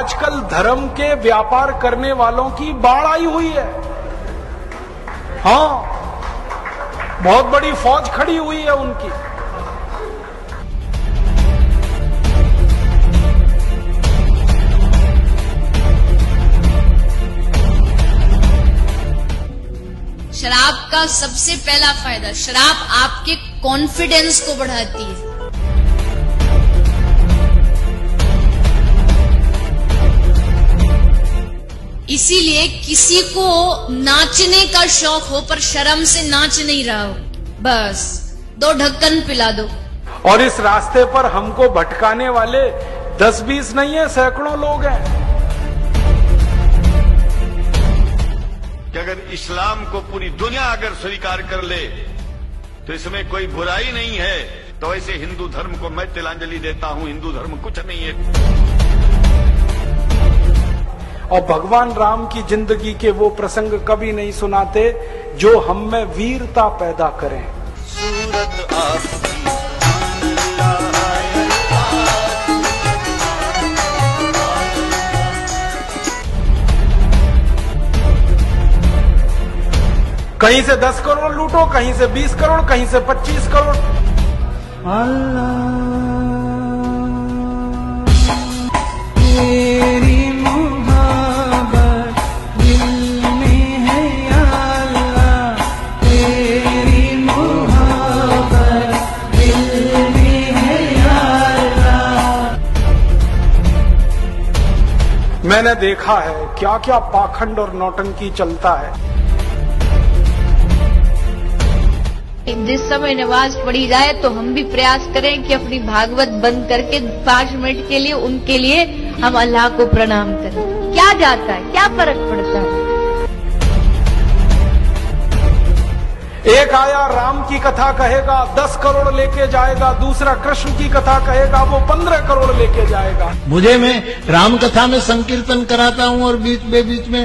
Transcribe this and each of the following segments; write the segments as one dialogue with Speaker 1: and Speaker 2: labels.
Speaker 1: आजकल धर्म के व्यापार करने वालों की बाढ़ आई हुई है। हाँ, बहुत बड़ी फौज खड़ी हुई है उनकी।
Speaker 2: शराब का सबसे पहला फायदा, शराब आपके कॉन्फिडेंस को बढ़ाती है। इसीलिए किसी को नाचने का शौक हो पर शर्म से नाच नहीं रहा हो, बस 2 ढक्कन पिला दो।
Speaker 1: और इस रास्ते पर हमको भटकाने वाले 10-20 नहीं है, सैकड़ों लोग हैं।
Speaker 3: कि अगर इस्लाम को पूरी दुनिया अगर स्वीकार कर ले तो इसमें कोई बुराई नहीं है, तो ऐसे हिंदू धर्म को मैं तिलांजलि देता हूं। हिंदू धर्म कुछ नहीं है।
Speaker 1: और भगवान राम की जिंदगी के वो प्रसंग कभी नहीं सुनाते जो हम में वीरता पैदा करें। सूरत कहीं से 10 करोड़ लूटो, कहीं से 20 करोड़, कहीं से 25 करोड़।
Speaker 4: तेरी मोहब्बत दिल में है या अल्लाह, तेरी मोहब्बत दिल में है या अल्लाह।
Speaker 1: मैंने देखा है क्या क्या पाखंड और नौटंकी चलता है।
Speaker 2: जिस समय नमाज पढ़ी जाए तो हम भी प्रयास करें कि अपनी भागवत बंद करके 5 मिनट के लिए उनके लिए हम अल्लाह को प्रणाम करें। क्या जाता है, क्या फर्क पड़ता है।
Speaker 1: एक आया राम की कथा कहेगा 10 करोड़ लेके जाएगा, दूसरा कृष्ण की कथा कहेगा वो 15 करोड़ लेके जाएगा।
Speaker 5: मुझे मैं राम कथा में संकीर्तन कराता हूँ और बीच में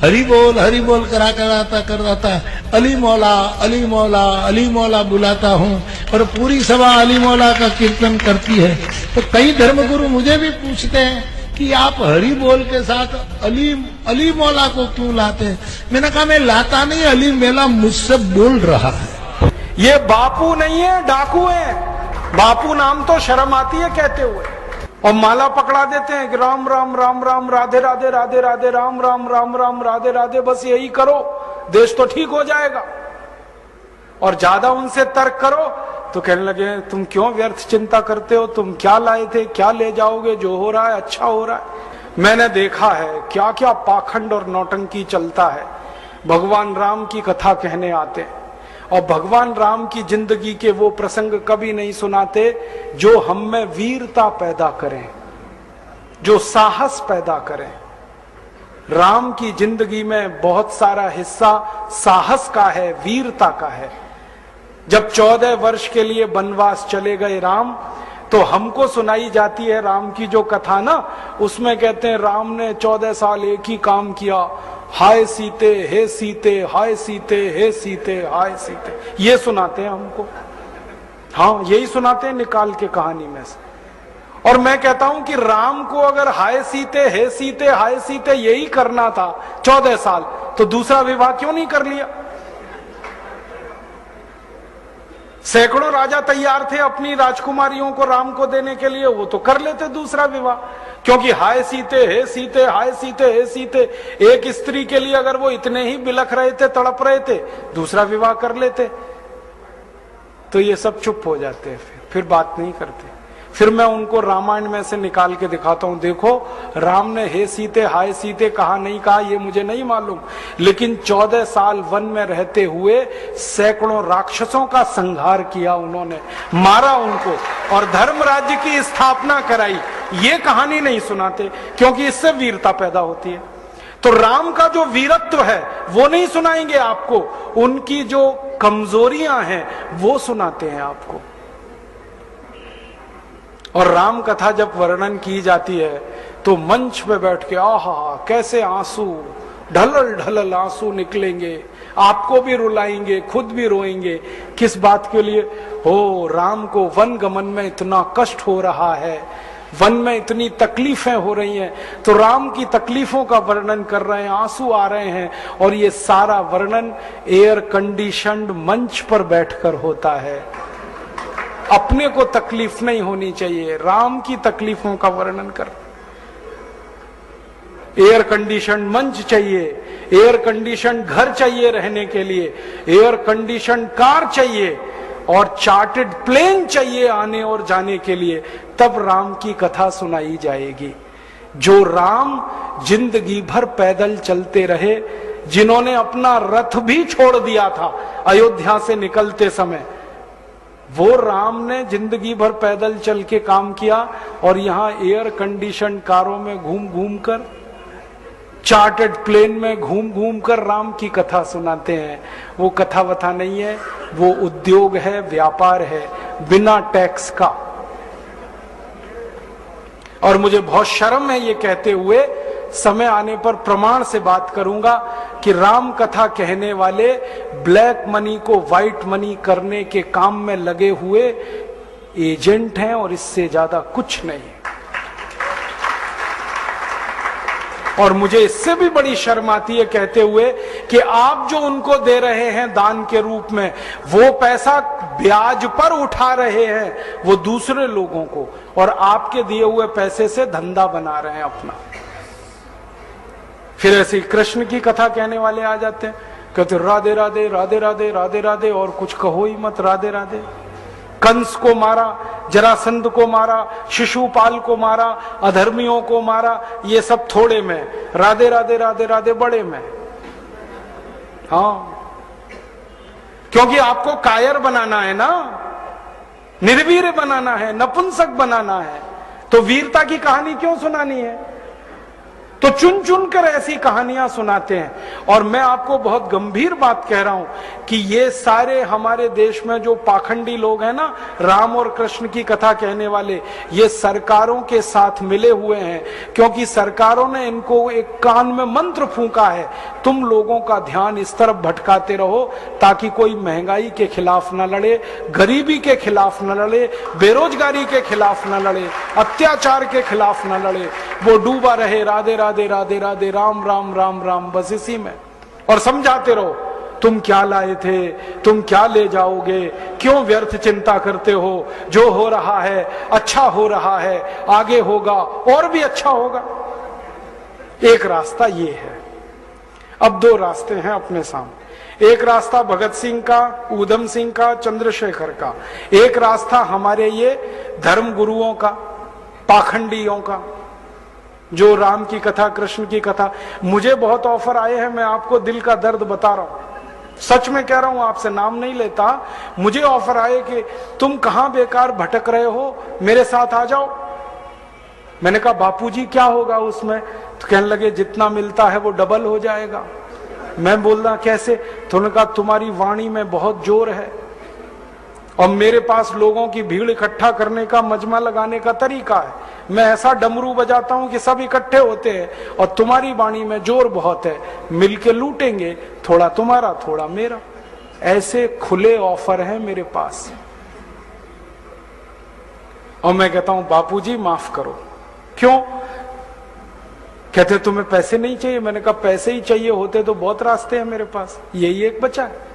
Speaker 5: हरि बोल कराता अली मौला अली मौला अली मौला बुलाता हूँ और पूरी सभा अली मौला का कीर्तन करती है। तो कई धर्मगुरु मुझे भी पूछते हैं कि आप हरि बोल के साथ अली मौला को क्यों लाते हैं। मैंने कहा मैं लाता नहीं, अली मेला मुझसे बोल रहा है।
Speaker 1: ये बापू नहीं है, डाकू है। बापू नाम तो शर्म आती है कहते हुए, और माला पकड़ा देते हैं कि राम राम राम राम राधे राधे राधे राधे राम राम राम राम राधे राधे, बस यही करो देश तो ठीक हो जाएगा। और ज्यादा उनसे तर्क करो तो कहने लगे तुम क्यों व्यर्थ चिंता करते हो, तुम क्या लाए थे, क्या ले जाओगे, जो हो रहा है अच्छा हो रहा है। मैंने देखा है क्या क्या पाखंड और नौटंकी चलता है। भगवान राम की कथा कहने आते हैं और भगवान राम की जिंदगी के वो प्रसंग कभी नहीं सुनाते जो हम में वीरता पैदा करें, जो साहस पैदा करें। राम की जिंदगी में बहुत सारा हिस्सा साहस का है, वीरता का है। जब 14 वर्ष के लिए वनवास चले गए राम, तो हमको सुनाई जाती है राम की जो कथा ना, उसमें कहते हैं राम ने 14 साल एक ही काम किया, हाय सीते हे सीते, हाय सीते हे सीते, हाय सीते, ये सुनाते हैं हमको। हाँ, यही सुनाते हैं निकाल के कहानी में से। और मैं कहता हूं कि राम को अगर हाय सीते हे सीते हाय सीते यही करना था 14 साल, तो दूसरा विवाह क्यों नहीं कर लिया। सैकड़ों राजा तैयार थे अपनी राजकुमारियों को राम को देने के लिए, वो तो कर लेते दूसरा विवाह। क्योंकि हाय सीते हे सीते हाय सीते हे सीते, एक स्त्री के लिए अगर वो इतने ही बिलख रहे थे, तड़प रहे थे, दूसरा विवाह कर लेते। तो ये सब चुप हो जाते हैं, फिर बात नहीं करते। फिर मैं उनको रामायण में से निकाल के दिखाता हूं, देखो राम ने हे सीते हाय सीते कहा नहीं कहा ये मुझे नहीं मालूम, लेकिन 14 साल वन में रहते हुए सैकड़ों राक्षसों का संहार किया उन्होंने, मारा उनको और धर्म राज्य की स्थापना कराई। ये कहानी नहीं सुनाते क्योंकि इससे वीरता पैदा होती है। तो राम का जो वीरत्व है वो नहीं सुनाएंगे आपको, उनकी जो कमजोरियां हैं वो सुनाते हैं आपको। और राम कथा जब वर्णन की जाती है तो मंच पे बैठ के आहा कैसे आंसू ढलल ढलल आंसू निकलेंगे, आपको भी रुलाएंगे, खुद भी रोएंगे। किस बात के लिए हो, राम को वन गमन में इतना कष्ट हो रहा है, वन में इतनी तकलीफें हो रही हैं, तो राम की तकलीफों का वर्णन कर रहे हैं, आंसू आ रहे हैं, और ये सारा वर्णन एयर कंडीशन्ड मंच पर बैठकर होता है। अपने को तकलीफ नहीं होनी चाहिए, राम की तकलीफों का वर्णन कर। एयर कंडीशन मंच चाहिए, एयर कंडीशन घर चाहिए रहने के लिए, एयर कंडीशन कार चाहिए, और चार्टर्ड प्लेन चाहिए आने और जाने के लिए, तब राम की कथा सुनाई जाएगी। जो राम जिंदगी भर पैदल चलते रहे, जिन्होंने अपना रथ भी छोड़ दिया था अयोध्या से निकलते समय, वो राम ने जिंदगी भर पैदल चल के काम किया, और यहां एयर कंडीशन कारों में घूम घूम कर, चार्टर्ड प्लेन में घूम घूम कर राम की कथा सुनाते हैं। वो कथा वथा नहीं है, वो उद्योग है, व्यापार है, बिना टैक्स का। और मुझे बहुत शर्म है ये कहते हुए, समय आने पर प्रमाण से बात करूंगा कि राम कथा कहने वाले ब्लैक मनी को व्हाइट मनी करने के काम में लगे हुए एजेंट हैं, और इससे ज्यादा कुछ नहीं है। और मुझे इससे भी बड़ी शर्म आती है कहते हुए कि आप जो उनको दे रहे हैं दान के रूप में, वो पैसा ब्याज पर उठा रहे हैं वो दूसरे लोगों को, और आपके दिए हुए पैसे से धंधा बना रहे हैं अपना। फिर ऐसे कृष्ण की कथा कहने वाले आ जाते हैं, कहते राधे राधे राधे राधे राधे राधे, और कुछ कहो ही मत, राधे राधे। कंस को मारा, जरासंध को मारा, शिशुपाल को मारा, अधर्मियों को मारा, ये सब थोड़े में, राधे राधे राधे राधे बड़े में। हाँ, क्योंकि आपको कायर बनाना है ना, निर्वीर बनाना है, नपुंसक बनाना है, तो वीरता की कहानी क्यों सुनानी है? तो चुन चुन कर ऐसी कहानियां सुनाते हैं। और मैं आपको बहुत गंभीर बात कह रहा हूं कि ये सारे हमारे देश में जो पाखंडी लोग हैं ना, राम और कृष्ण की कथा कहने वाले, ये सरकारों के साथ मिले हुए हैं, क्योंकि सरकारों ने इनको एक कान में मंत्र फूंका है, तुम लोगों का ध्यान इस तरफ भटकाते रहो ताकि कोई महंगाई के खिलाफ न लड़े, गरीबी के खिलाफ न लड़े, बेरोजगारी के खिलाफ न लड़े, अत्याचार के खिलाफ न लड़े, वो डूबा रहे राधे राधे राधे राधे राम राम राम राम, बस इसी में। और समझाते रहो, तुम क्या लाए थे, तुम क्या ले जाओगे, क्यों व्यर्थ चिंता करते हो, जो हो रहा है अच्छा हो रहा है, आगे होगा और भी अच्छा होगा। एक रास्ता ये है। अब दो रास्ते हैं अपने सामने, एक रास्ता भगत सिंह का, ऊधम सिंह का, चंद्रशेखर का, एक रास्ता हमारे ये धर्म गुरुओं का, पाखंडियों का, जो राम की कथा, कृष्ण की कथा। मुझे बहुत ऑफर आए हैं, मैं आपको दिल का दर्द बता रहा हूं, सच में कह रहा हूं, आपसे नाम नहीं लेता। मुझे ऑफर आए कि तुम कहां बेकार भटक रहे हो, मेरे साथ आ जाओ। मैंने कहा बापूजी क्या होगा उसमें? तो कहने लगे जितना मिलता है वो डबल हो जाएगा। मैं बोल रहा कैसे? तो उन्होंने कहा तुम्हारी वाणी में बहुत जोर है, और मेरे पास लोगों की भीड़ इकट्ठा करने का, मजमा लगाने का तरीका है। मैं ऐसा डमरू बजाता हूं कि सब इकट्ठे होते हैं, और तुम्हारी वाणी में जोर बहुत है, मिलके लूटेंगे, थोड़ा तुम्हारा थोड़ा मेरा। ऐसे खुले ऑफर हैं मेरे पास। और मैं कहता हूं बापूजी माफ करो। क्यों? कहते तुम्हें पैसे नहीं चाहिए। मैंने कहा पैसे ही चाहिए होते तो बहुत रास्ते हैं मेरे पास, यही एक बचा है।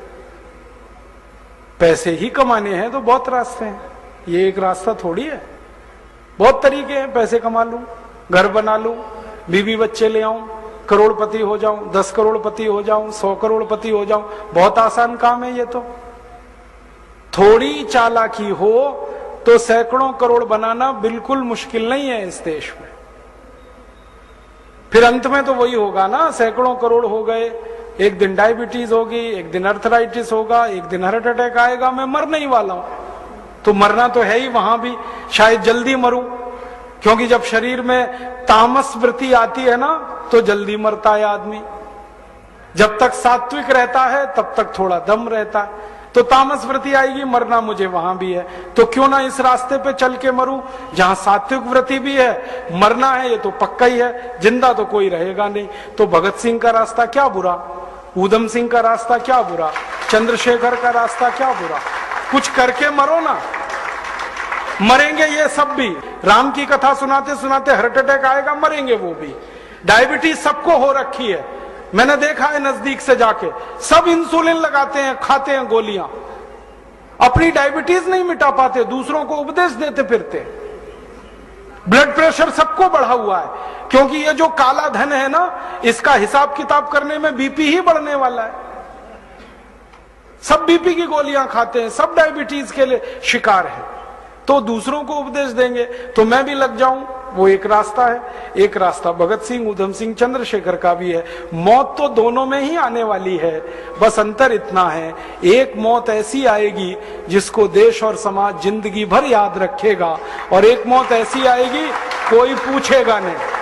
Speaker 1: पैसे ही कमाने हैं तो बहुत रास्ते हैं, ये एक रास्ता थोड़ी है। बहुत तरीके हैं, पैसे कमा लूं, घर बना लूं, बीवी बच्चे ले आऊं, करोड़पति हो जाऊं, 10 करोड़पति हो जाऊं, 100 करोड़पति हो जाऊं। बहुत आसान काम है ये तो। थोड़ी चालाकी हो तो सैकड़ों करोड़ बनाना बिल्कुल मुश्किल नहीं है इस देश में। फिर अंत में तो वही होगा ना, सैकड़ों करोड़ हो गए, एक दिन डायबिटीज होगी, एक दिन अर्थराइटिस होगा, एक दिन हार्ट अटैक आएगा। मैं मरने ही वाला हूं, तो मरना तो है ही, वहां भी शायद जल्दी मरूं, क्योंकि जब शरीर में तामस वृत्ति आती है ना तो जल्दी मरता है आदमी। जब तक सात्विक रहता है तब तक थोड़ा दम रहता है, तो तामस वृत्ति आएगी, मरना मुझे वहां भी है। तो क्यों ना इस रास्ते पे चल के मरूं जहां सात्विक वृत्ति भी है, मरना है ये तो पक्का ही है, जिंदा तो कोई रहेगा नहीं। तो भगत सिंह का रास्ता क्या बुरा, ऊधम सिंह का रास्ता क्या बुरा, चंद्रशेखर का रास्ता क्या बुरा? कुछ करके मरो ना, मरेंगे ये सब भी, राम की कथा सुनाते सुनाते हार्ट अटैक आएगा, मरेंगे वो भी। डायबिटीज सबको हो रखी है, मैंने देखा है नजदीक से जाके, सब इंसुलिन लगाते हैं, खाते हैं गोलियां, अपनी डायबिटीज नहीं मिटा पाते, दूसरों को उपदेश देते फिरते। ब्लड प्रेशर सबको बढ़ा हुआ है, क्योंकि ये जो काला धन है ना, इसका हिसाब किताब करने में बीपी ही बढ़ने वाला है। सब बीपी की गोलियां खाते हैं, सब डायबिटीज के लिए शिकार हैं, तो दूसरों को उपदेश देंगे तो मैं भी लग जाऊं, वो एक रास्ता है। एक रास्ता भगत सिंह, उधम सिंह, चंद्रशेखर का भी है। मौत तो दोनों में ही आने वाली है, बस अंतर इतना है, एक मौत ऐसी आएगी जिसको देश और समाज जिंदगी भर याद रखेगा, और एक मौत ऐसी आएगी कोई पूछेगा नहीं।